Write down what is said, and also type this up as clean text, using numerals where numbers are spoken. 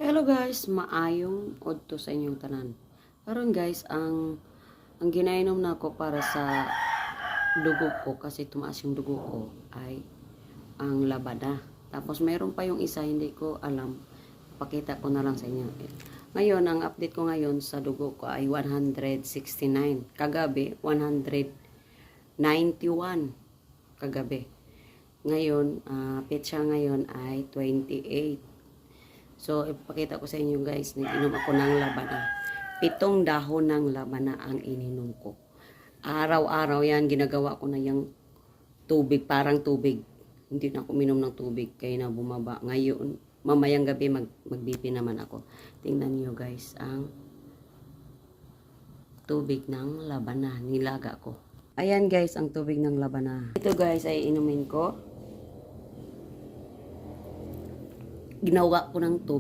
Hello guys, maayong odto sa inyong tanan. Karon guys, ang ginainom nako para sa dugo ko kasi tumaas yung dugo ko ay ang labada. Tapos mayroon pa yung isa hindi ko alam. Pakita ko na lang sa inyo. Ngayon, ang update ko ngayon sa dugo ko ay 169. Kagabi 191 kagabi. Ngayon, petsa ngayon ay 28. So, ipakita ko sa inyo guys, nag-inom ako ng labana. 7 dahon ng labana ang ininom ko. Araw-araw yan, ginagawa ko na yung tubig, parang tubig. Hindi na ako minom ng tubig, kaya na bumaba. Ngayon, mamayang gabi, mag-BP naman ako. Tingnan niyo guys, ang tubig ng labana, nilaga ko. Ayan guys, ang tubig ng labana. Ito guys, ay inumin ko. Ginawa ko ng tubig.